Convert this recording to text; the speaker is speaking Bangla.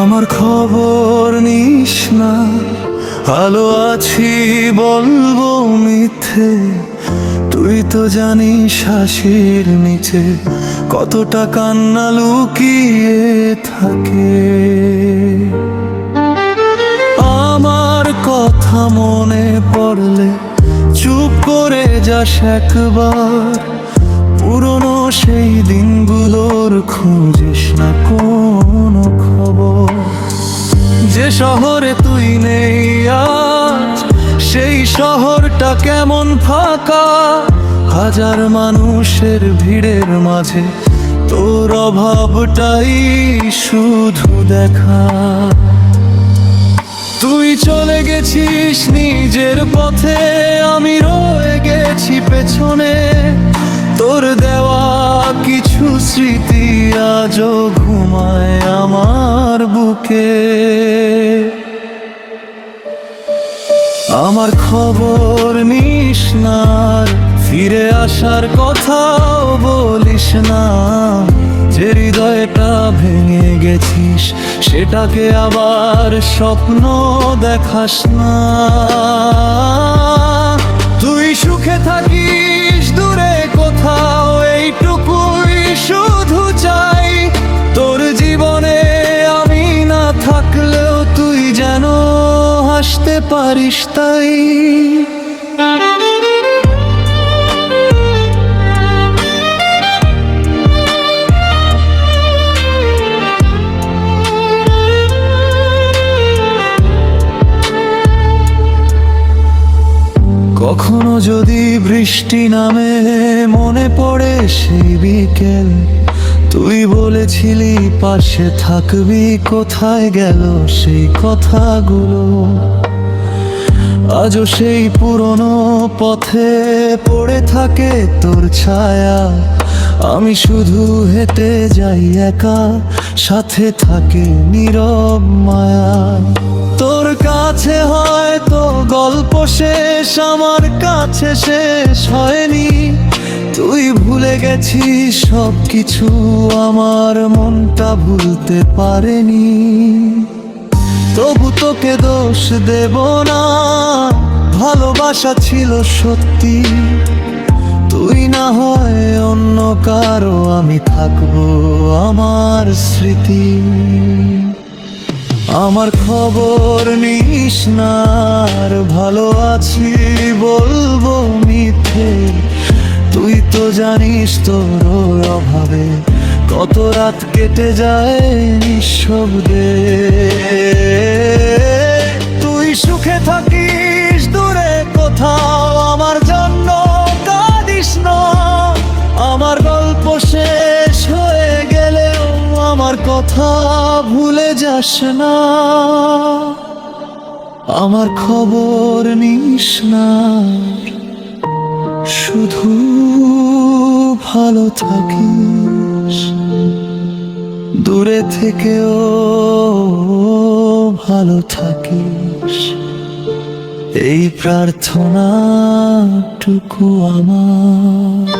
আমার খবর নিস না, ভালো আছি বলবো মিথ্যে। তুই তো জানিস হাসির নিচে কতটা কান্না লুকিয়ে থাকে। আমার কথা মনে পড়লে চুপ করে যাস একবার, পুরনো সেই দিনগুলোর খুঁজিস না কোনো খবর। যে শহরে তুই নেই আজ, সেই শহরটা কেমন ফাঁকা, হাজার মানুষের ভিড়ের মাঝে তোর অভাবটাই শুধু দেখা। তুই চলে গেছিস নিজের পথে, আমি রয়ে গেছি পেছনে। তোর দেওয়া কিছু স্মৃতি আজও ঘুমায় আমার বুকে। আমার খবর নিস না, ফিরে আসার কথাও বলিস না। যে হৃদয়টা ভেঙে গেছিস সেটাকে আবার স্বপ্ন দেখাস না। তুই সুখে থাকিস দূরে কোথাও, এইটুকুই শুধু চাই। তোর জীবনে আমি না থাকলেও তুই যেন হাসতে পারিস তাই। কখনো যদি বৃষ্টি নামে মনে পড়ে সেই বিকেল, তুই বলেছিলি পাশে থাকবি, কোথায় গেল সেই কথাগুলো। আজও সেই পুরনো পথে পড়ে থাকে তোর ছায়া, আমি শুধু হেঁটে যাই একা, সাথে থাকে নীরব মায়া। তোর কাছে হয়তো গল্প শেষ, আমার কাছে শেষ হয়নি। তুই ভুলে গেছিস সব কিছু, আমার মনটা ভুলতে পারেনি। তবু তোকে দোষ দেব না, ভালোবাসা ছিল সত্যি। তুই না হয় অন্য কারো, আমি থাকবো আমার স্মৃতি। আমার খবর নিস না, আর ভালো আছি বলবো মিথ্যে। তুই তো জানিস তোর অভাবে কত রাত কেটে যায় নিঃশব্দে। তুই সুখে থাকিস দূরে কোথাও, আমার জন্য কাঁদিস না। আমার গল্প শেষ হয়ে গেলেও আমার কথা ভুলে যাস না। আমার খবর নিস না, শুধু ভালো থাকিস, দূরে থেকেও ভালো থাকিস, এই প্রার্থনাটুকু আমার।